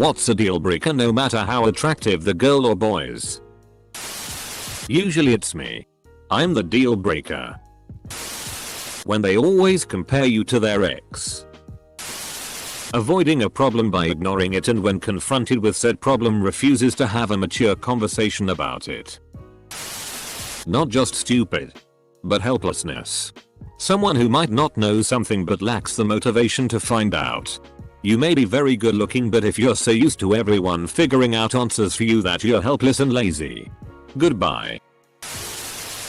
What's a deal breaker no matter how attractive the girl or boys? Usually it's me. I'm the deal breaker. When they always compare you to their ex. Avoiding a problem by ignoring it, and when confronted with said problem refuses to have a mature conversation about it. Not just stupid, but helplessness. Someone who might not know something but lacks the motivation to find out. You may be very good looking, but if you're so used to everyone figuring out answers for you that you're helpless and lazy. Goodbye.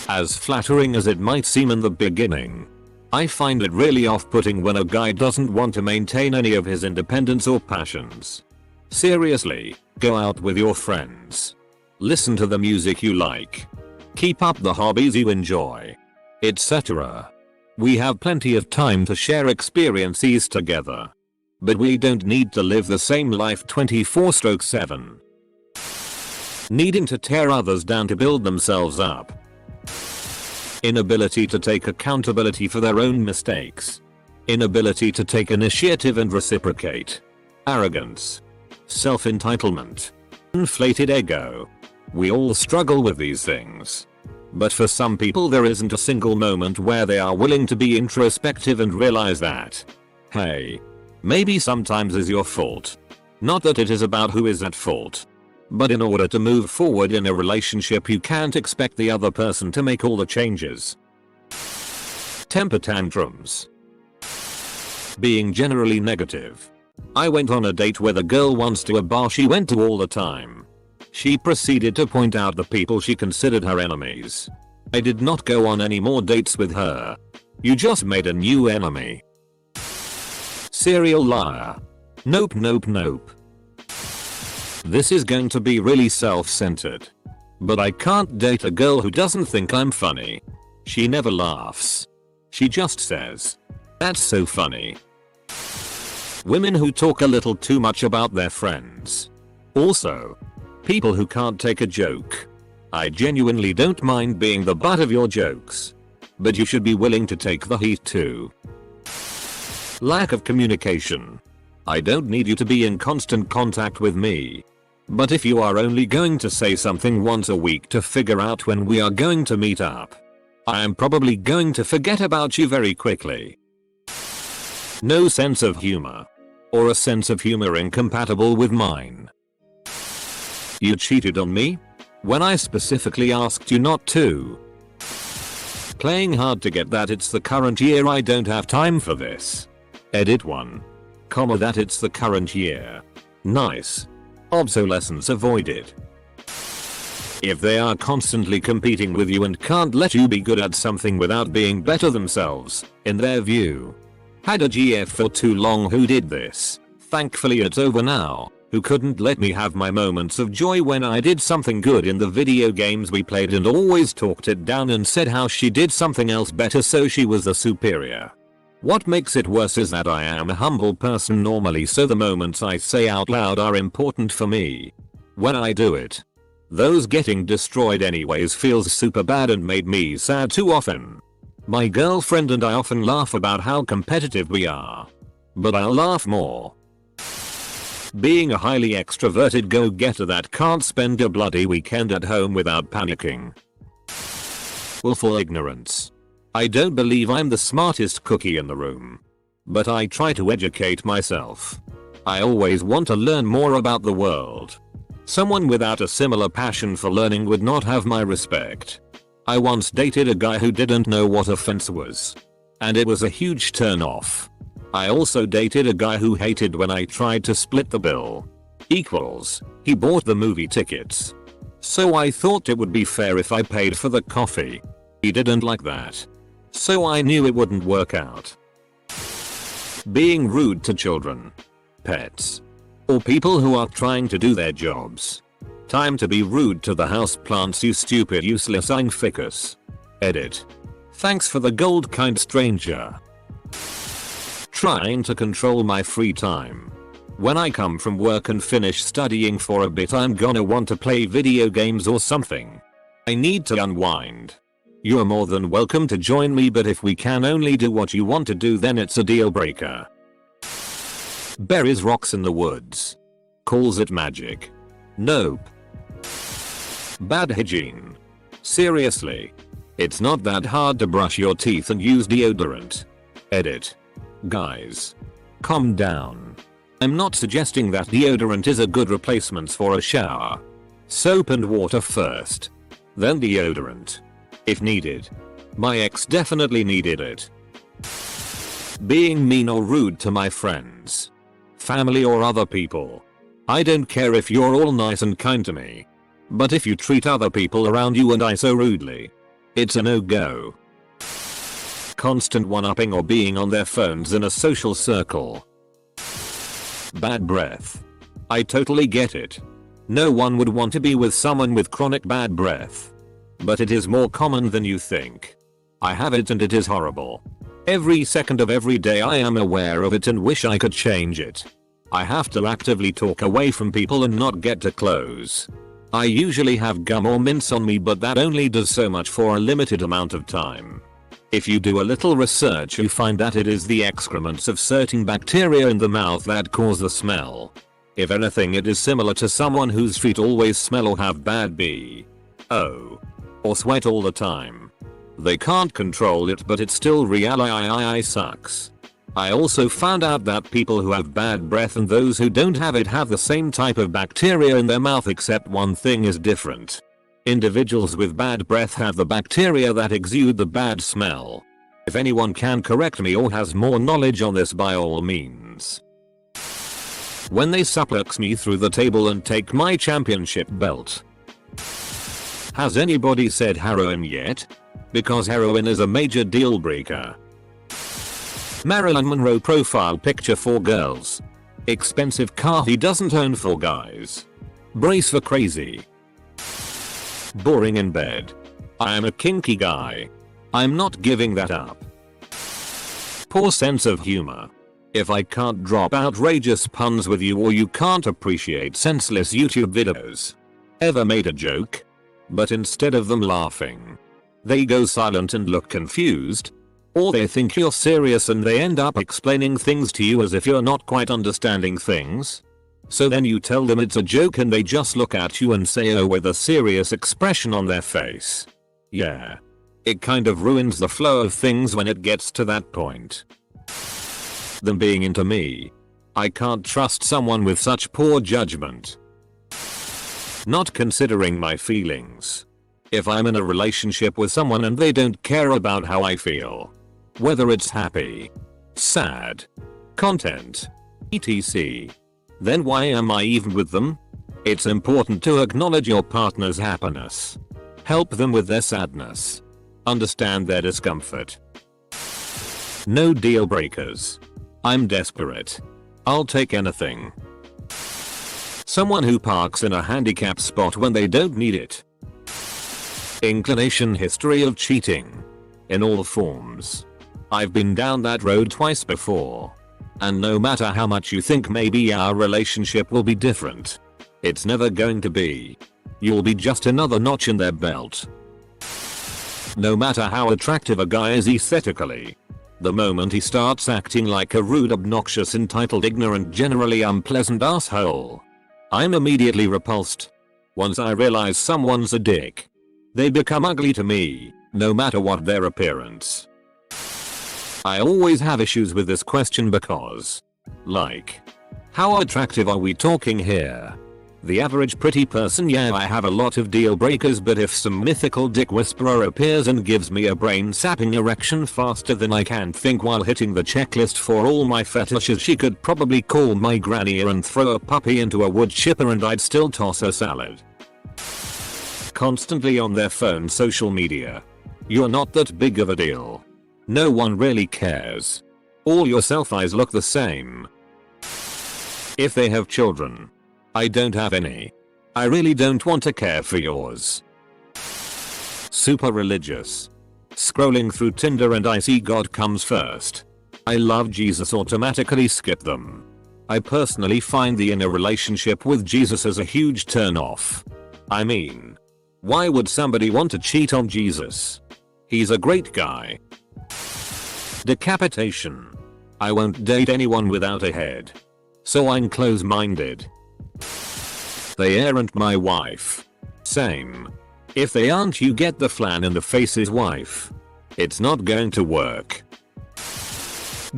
As flattering as it might seem in the beginning, I find it really off-putting when a guy doesn't want to maintain any of his independence or passions. Seriously, go out with your friends. Listen to the music you like. Keep up the hobbies you enjoy, etc. We have plenty of time to share experiences together. But we don't need to live the same life 24/7. Needing to tear others down to build themselves up. Inability to take accountability for their own mistakes. Inability to take initiative and reciprocate. Arrogance. Self-entitlement. Inflated ego. We all struggle with these things. But for some people there isn't a single moment where they are willing to be introspective and realize that, hey, maybe sometimes is your fault. Not that it is about who is at fault. But in order to move forward in a relationship, you can't expect the other person to make all the changes. Temper tantrums. Being generally negative. I went on a date with a girl once to a bar she went to all the time. She proceeded to point out the people she considered her enemies. I did not go on any more dates with her. You just made a new enemy. Serial liar. Nope, nope, nope. This is going to be really self-centered. But I can't date a girl who doesn't think I'm funny. She never laughs. She just says, "That's so funny." Women who talk a little too much about their friends. Also, people who can't take a joke. I genuinely don't mind being the butt of your jokes. But you should be willing to take the heat too. Lack of communication. I don't need you to be in constant contact with me. But if you are only going to say something once a week to figure out when we are going to meet up, I am probably going to forget about you very quickly. No sense of humor. Or a sense of humor incompatible with mine. You cheated on me? When I specifically asked you not to. Playing hard to get that it's the current year, I don't have time for this. Edit 1. Comma that it's the current year. Nice. Obsolescence avoided. If they are constantly competing with you and can't let you be good at something without being better themselves, in their view. Had a GF for too long who did this. Thankfully it's over now. Who couldn't let me have my moments of joy when I did something good in the video games we played and always talked it down and said how she did something else better so she was the superior. What makes it worse is that I am a humble person normally, so the moments I say out loud are important for me. When I do it, those getting destroyed anyways feels super bad and made me sad too often. My girlfriend and I often laugh about how competitive we are. But I'll laugh more. Being a highly extroverted go-getter that can't spend a bloody weekend at home without panicking. Willful ignorance. I don't believe I'm the smartest cookie in the room. But I try to educate myself. I always want to learn more about the world. Someone without a similar passion for learning would not have my respect. I once dated a guy who didn't know what a fence was. And it was a huge turn off. I also dated a guy who hated when I tried to split the bill. Equals, he bought the movie tickets. So I thought it would be fair if I paid for the coffee. He didn't like that. So I knew it wouldn't work out. Being rude to children, pets, or people who are trying to do their jobs. Time to be rude to the houseplants, you stupid useless ficus. Edit. Thanks for the gold, kind stranger. Trying to control my free time. When I come from work and finish studying for a bit, I'm gonna want to play video games or something. I need to unwind. You're more than welcome to join me, but if we can only do what you want to do, then it's a deal breaker. Buries rocks in the woods. Calls it magic. Nope. Bad hygiene. Seriously. It's not that hard to brush your teeth and use deodorant. Edit. Guys. Calm down. I'm not suggesting that deodorant is a good replacement for a shower. Soap and water first. Then deodorant. If needed. My ex definitely needed it. Being mean or rude to my friends. Family or other people. I don't care if you're all nice and kind to me. But if you treat other people around you and I so rudely, it's a no-go. Constant one-upping or being on their phones in a social circle. Bad breath. I totally get it. No one would want to be with someone with chronic bad breath. But it is more common than you think. I have it and it is horrible. Every second of every day I am aware of it and wish I could change it. I have to actively talk away from people and not get too close. I usually have gum or mints on me, but that only does so much for a limited amount of time. If you do a little research, you find that it is the excrements of certain bacteria in the mouth that cause the smell. If anything, it is similar to someone whose feet always smell or have bad BO. Or sweat all the time. They can't control it, but it's still really sucks. I also found out that people who have bad breath and those who don't have it have the same type of bacteria in their mouth, except one thing is different. Individuals with bad breath have the bacteria that exude the bad smell. If anyone can correct me or has more knowledge on this, by all means. When they suplex me through the table and take my championship belt. Has anybody said heroin yet? Because heroin is a major deal breaker. Marilyn Monroe profile picture for girls. Expensive car he doesn't own for guys. Brace for crazy. Boring in bed. I am a kinky guy. I'm not giving that up. Poor sense of humor. If I can't drop outrageous puns with you, or you can't appreciate senseless YouTube videos. Ever made a joke? But instead of them laughing, they go silent and look confused. Or they think you're serious and they end up explaining things to you as if you're not quite understanding things. So then you tell them it's a joke and they just look at you and say oh with a serious expression on their face. Yeah. It kind of ruins the flow of things when it gets to that point. Them being into me. I can't trust someone with such poor judgment. Not considering my feelings. If I'm in a relationship with someone and they don't care about how I feel, whether it's happy, sad, content, etc., then why am I even with them? It's important to acknowledge your partner's happiness. Help them with their sadness. Understand their discomfort. No deal breakers. I'm desperate. I'll take anything. Someone who parks in a handicap spot when they don't need it. Inclination history of cheating. In all forms. I've been down that road twice before. And no matter how much you think maybe our relationship will be different, it's never going to be. You'll be just another notch in their belt. No matter how attractive a guy is aesthetically, the moment he starts acting like a rude, obnoxious, entitled, ignorant, generally unpleasant asshole, I'm immediately repulsed. Once I realize someone's a dick, they become ugly to me, no matter what their appearance. I always have issues with this question because, like, how attractive are we talking here? The average pretty person, yeah, I have a lot of deal breakers, but if some mythical dick whisperer appears and gives me a brain-sapping erection faster than I can think while hitting the checklist for all my fetishes, she could probably call my granny and throw a puppy into a wood chipper and I'd still toss her salad. Constantly on their phone, social media. You're not that big of a deal. No one really cares. All your selfies look the same. If they have children. I don't have any. I really don't want to care for yours. Super religious. Scrolling through Tinder and I see God comes first. I love Jesus, automatically skip them. I personally find the inner relationship with Jesus as a huge turn off. I mean, why would somebody want to cheat on Jesus? He's a great guy. Decapitation. I won't date anyone without a head. So I'm close-minded. They aren't my wife. Same. If they aren't, you get the flan in the face's wife. It's not going to work.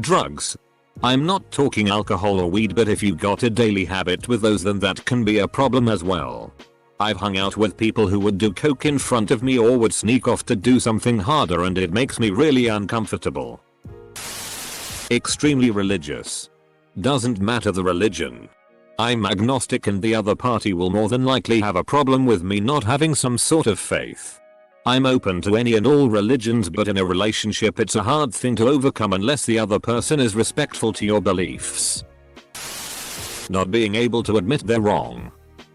Drugs. I'm not talking alcohol or weed, but if you got a daily habit with those, then that can be a problem as well. I've hung out with people who would do coke in front of me or would sneak off to do something harder, and it makes me really uncomfortable. Extremely religious. Doesn't matter the religion. I'm agnostic, and the other party will more than likely have a problem with me not having some sort of faith. I'm open to any and all religions, but in a relationship it's a hard thing to overcome unless the other person is respectful to your beliefs. Not being able to admit they're wrong.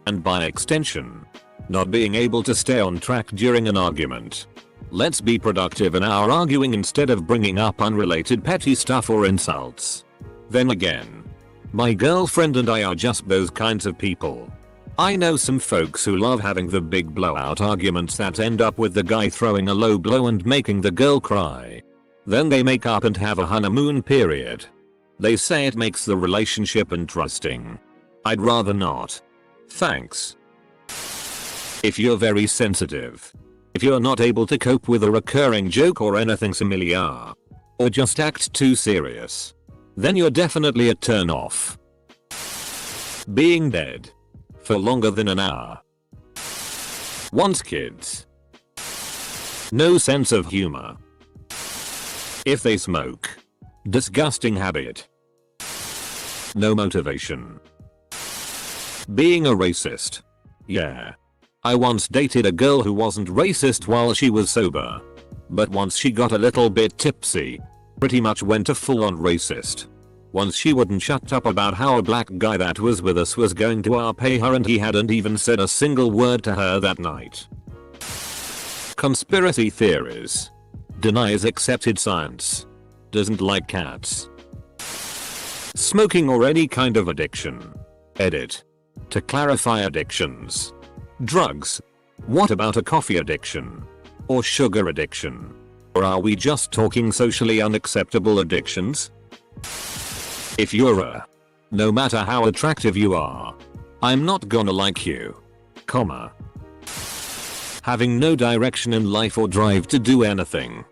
And by extension, not being able to stay on track during an argument. Let's be productive in our arguing instead of bringing up unrelated petty stuff or insults. Then again, my girlfriend and I are just those kinds of people. I know some folks who love having the big blowout arguments that end up with the guy throwing a low blow and making the girl cry. Then they make up and have a honeymoon period. They say it makes the relationship interesting. I'd rather not. Thanks. If you're very sensitive. If you're not able to cope with a recurring joke or anything similar. Or just act too serious. Then you're definitely a turn off. Being dead. For longer than an hour. Wants kids. No sense of humor. If they smoke. Disgusting habit. No motivation. Being a racist. Yeah. I once dated a girl who wasn't racist while she was sober. But once she got a little bit tipsy, pretty much went a full-on racist. Once she wouldn't shut up about how a black guy that was with us was going to pay her, and he hadn't even said a single word to her that night. Conspiracy theories. Denies accepted science. Doesn't like cats. Smoking or any kind of addiction. Edit. To clarify addictions. Drugs. What about a coffee addiction? Or sugar addiction? Or are we just talking socially unacceptable addictions? If you're no matter how attractive you are, I'm not gonna like you. Comma. Having no direction in life or drive to do anything.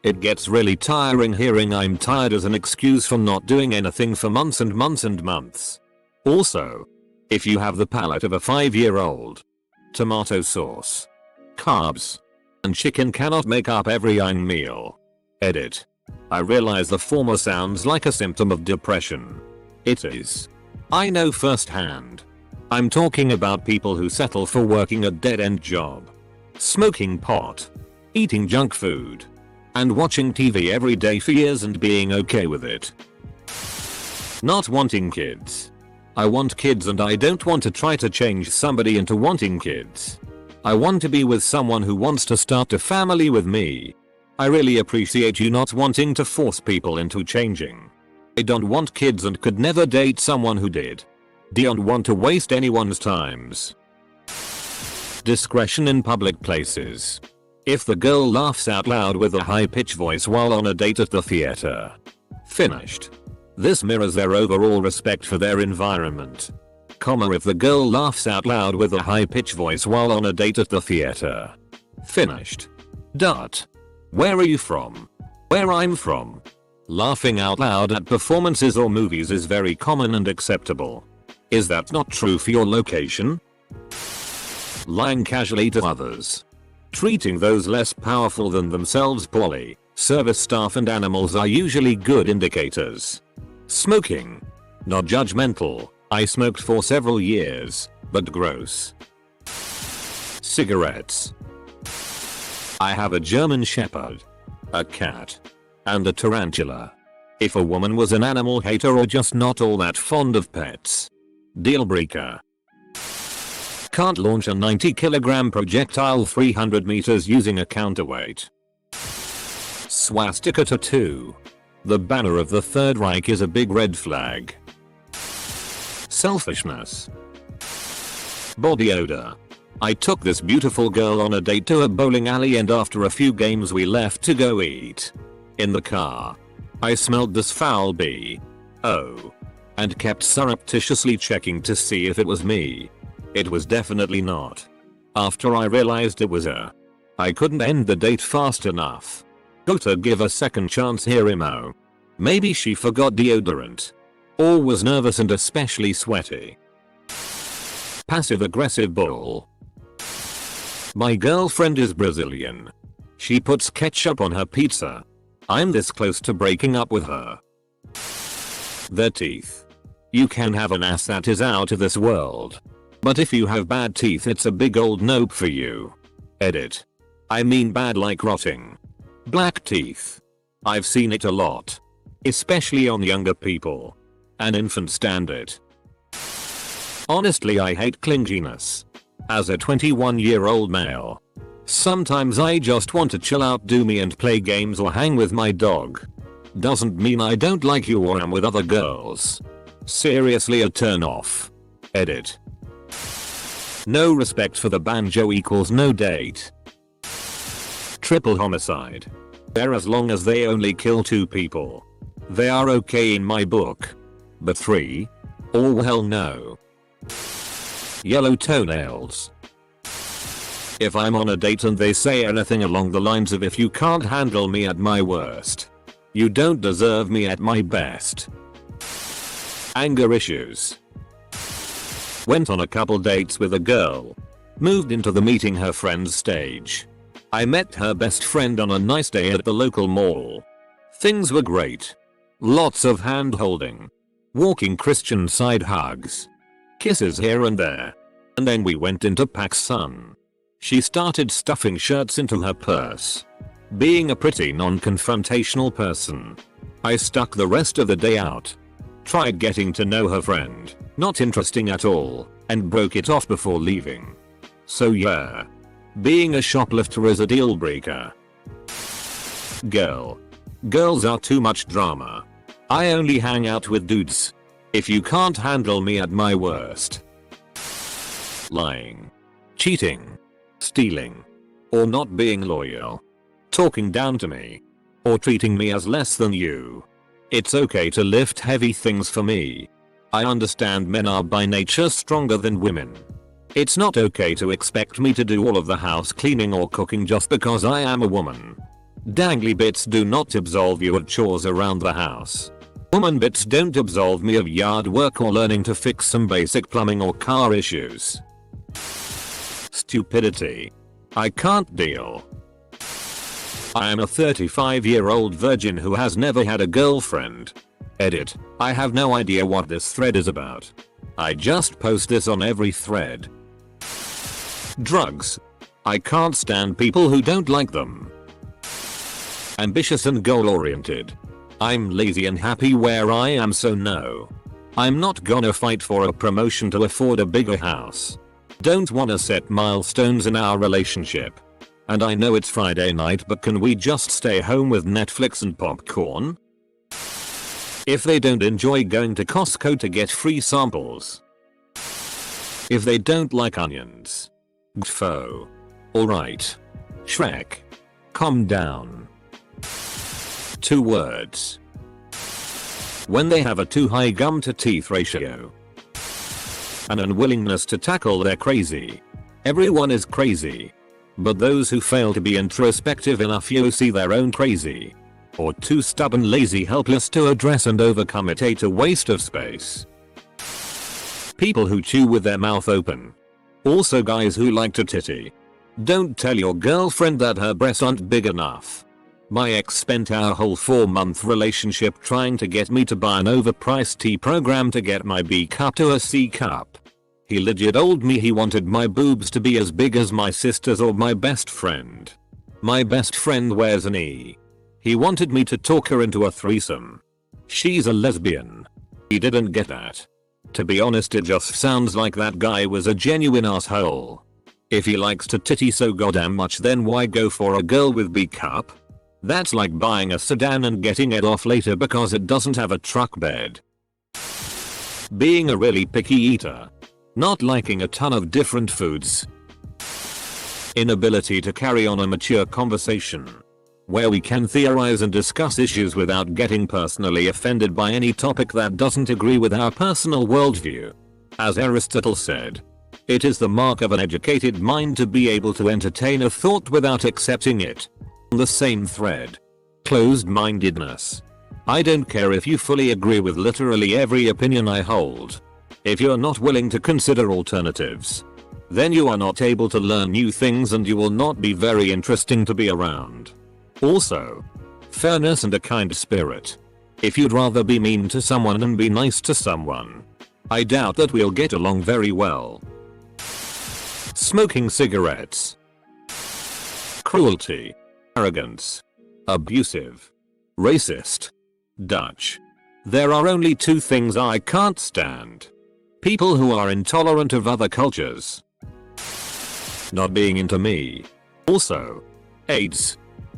It gets really tiring hearing "I'm tired" as an excuse for not doing anything for months and months and months. Also, if you have the palate of a 5-year-old, tomato sauce, carbs, and chicken cannot make up every meal. Edit. I realize the former sounds like a symptom of depression. It is. I know firsthand. I'm talking about people who settle for working a dead-end job, smoking pot, eating junk food, and watching TV every day for years and being okay with it. Not wanting kids. I want kids, and I don't want to try to change somebody into wanting kids. I want to be with someone who wants to start a family with me. I really appreciate you not wanting to force people into changing. I don't want kids and could never date someone who did. Don't want to waste anyone's times. Discretion in public places. If the girl laughs out loud with a high-pitched voice while on a date at the theater. Finished. This mirrors their overall respect for their environment. Comma, if the girl laughs out loud with a high-pitched voice while on a date at the theater. Finished. Dot. Where are you from? Where I'm from. Laughing out loud at performances or movies is very common and acceptable. Is that not true for your location? Lying casually to others. Treating those less powerful than themselves poorly. Service staff and animals are usually good indicators. Smoking. Not judgmental. I smoked for several years, but gross. Cigarettes. I have a German Shepherd, a cat, and a tarantula. If a woman was an animal hater or just not all that fond of pets. Deal breaker. Can't launch a 90-kilogram projectile 300 meters using a counterweight. Swastika tattoo. The banner of the Third Reich is a big red flag. Selfishness. Body odor. I took this beautiful girl on a date to a bowling alley, and after a few games we left to go eat. In the car, I smelled this foul B.O. and kept surreptitiously checking to see if it was me. It was definitely not. After I realized it was her, I couldn't end the date fast enough. Gotta give a second chance here, Imo. Maybe she forgot deodorant. Or was nervous and especially sweaty. Passive aggressive bull. My girlfriend is Brazilian. She puts ketchup on her pizza. I'm this close to breaking up with her. Their teeth. You can have an ass that is out of this world. But if you have bad teeth, it's a big old nope for you. Edit. I mean bad like rotting. Black teeth. I've seen it a lot. Especially on younger people. An infant stand it. Honestly, I hate clinginess. As a 21-year-old male, sometimes I just want to chill out, do me and play games or hang with my dog. Doesn't mean I don't like you or am with other girls. Seriously a turn off. Edit. No respect for the banjo equals no date. Triple homicide. They're as long as they only kill 2 people. They are okay in my book. But 3? Oh hell no. Yellow toenails. If I'm on a date and they say anything along the lines of if you can't handle me at my worst, you don't deserve me at my best. Anger issues. Went on a couple dates with a girl. Moved into the meeting her friends stage. I met her best friend on a nice day at the local mall. Things were great. Lots of hand holding. Walking Christian side hugs. Kisses here and there. And then we went into PacSun. She started stuffing shirts into her purse. Being a pretty non-confrontational person, I stuck the rest of the day out. Tried getting to know her friend, not interesting at all, and broke it off before leaving. So yeah. Being a shoplifter is a deal breaker. Girls are too much drama. I only hang out with dudes. If you can't handle me at my worst. Lying. Cheating. Stealing. Or not being loyal. Talking down to me. Or treating me as less than you. It's okay to lift heavy things for me. I understand men are by nature stronger than women. It's not okay to expect me to do all of the house cleaning or cooking just because I am a woman. Dangly bits do not absolve you of chores around the house. Woman bits don't absolve me of yard work or learning to fix some basic plumbing or car issues. Stupidity. I can't deal. I am a 35-year-old virgin who has never had a girlfriend. Edit. I have no idea what this thread is about. I just post this on every thread. Drugs. I can't stand people who don't like them. Ambitious and goal-oriented. I'm lazy and happy where I am, so no. I'm not gonna fight for a promotion to afford a bigger house. Don't wanna set milestones in our relationship. And I know it's Friday night, but can we just stay home with Netflix and popcorn? If they don't enjoy going to Costco to get free samples. If they don't like onions. Gfo. Alright. Shrek. Calm down. 2 words. When they have a too high gum to teeth ratio. An unwillingness to tackle their crazy. Everyone is crazy. But those who fail to be introspective enough to see their own crazy. Or too stubborn, lazy, helpless to address and overcome it hate a waste of space. People who chew with their mouth open. Also guys who like to titty. Don't tell your girlfriend that her breasts aren't big enough. My ex spent our whole 4-month relationship trying to get me to buy an overpriced tea program to get my B cup to a C cup. He legit told me he wanted my boobs to be as big as my sister's or my best friend. My best friend wears an E. He wanted me to talk her into a threesome. She's a lesbian. He didn't get that. To be honest, it just sounds like that guy was a genuine asshole. If he likes to titty so goddamn much, then why go for a girl with B cup? That's like buying a sedan and getting it off later because it doesn't have a truck bed. Being a really picky eater. Not liking a ton of different foods. Inability to carry on a mature conversation. Where we can theorize and discuss issues without getting personally offended by any topic that doesn't agree with our personal worldview. As Aristotle said, It is the mark of an educated mind to be able to entertain a thought without accepting it. The same thread. Closed-mindedness. I don't care if you fully agree with literally every opinion I hold. If you're not willing to consider alternatives, then you are not able to learn new things and you will not be very interesting to be around. Also, fairness and a kind spirit. If you'd rather be mean to someone than be nice to someone, I doubt that we'll get along very well. Smoking cigarettes. Cruelty. Arrogance. Abusive. Racist. Dutch. There are only two things I can't stand. People who are intolerant of other cultures. Not being into me. Also, AIDS.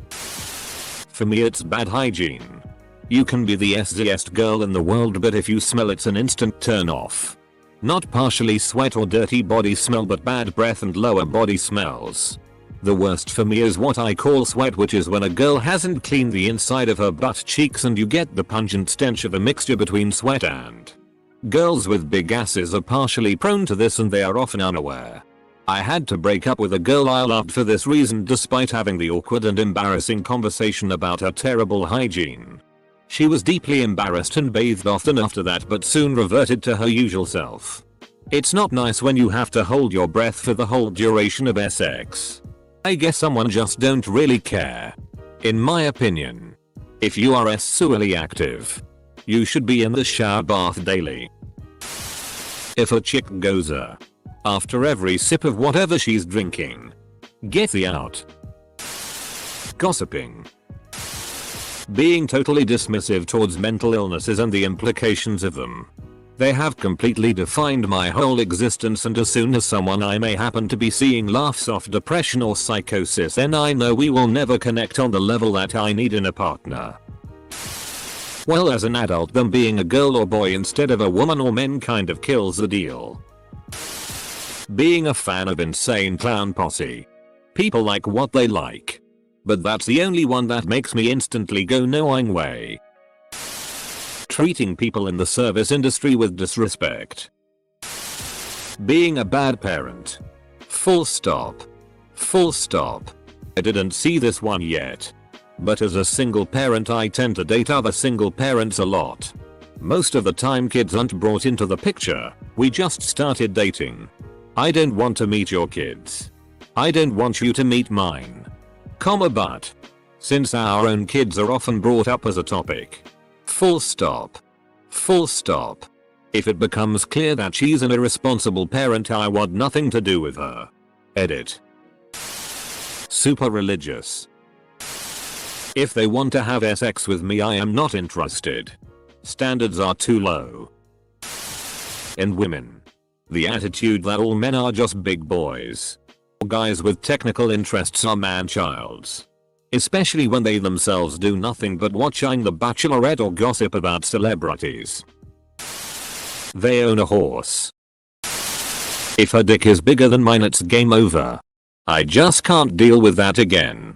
For me it's bad hygiene. You can be the sexiest girl in the world, but if you smell it's an instant turn off. Not partially sweat or dirty body smell, but bad breath and lower body smells. The worst for me is what I call sweat, which is when a girl hasn't cleaned the inside of her butt cheeks and you get the pungent stench of a mixture between sweat and. Girls with big asses are partially prone to this and they are often unaware. I had to break up with a girl I loved for this reason, despite having the awkward and embarrassing conversation about her terrible hygiene. She was deeply embarrassed and bathed often after that, but soon reverted to her usual self. It's not nice when you have to hold your breath for the whole duration of sex. I guess someone just don't really care. In my opinion, if you are sexually active, you should be in the shower bath daily. If a chick goes after every sip of whatever she's drinking, get the out. Gossiping. Being totally dismissive towards mental illnesses and the implications of them. They have completely defined my whole existence, and as soon as someone I may happen to be seeing laughs off depression or psychosis, then I know we will never connect on the level that I need in a partner. Well, as an adult, them being a girl or boy instead of a woman or men kind of kills the deal. Being a fan of Insane Clown Posse. People like what they like. But that's the only one that makes me instantly go no way. Treating people in the service industry with disrespect. Being a bad parent. Full stop. Full stop. I didn't see this one yet. But as a single parent, I tend to date other single parents a lot. Most of the time kids aren't brought into the picture, we just started dating. I don't want to meet your kids. I don't want you to meet mine. But since our own kids are often brought up as a topic. Full stop. Full stop. If it becomes clear that she's an irresponsible parent, I want nothing to do with her. Edit. Super religious. If they want to have sex with me, I am not interested. Standards are too low. In women. The attitude that all men are just big boys. Guys with technical interests are man-childs. Especially when they themselves do nothing but watching The Bachelorette or gossip about celebrities. They own a horse. If her dick is bigger than mine, it's game over. I just can't deal with that again.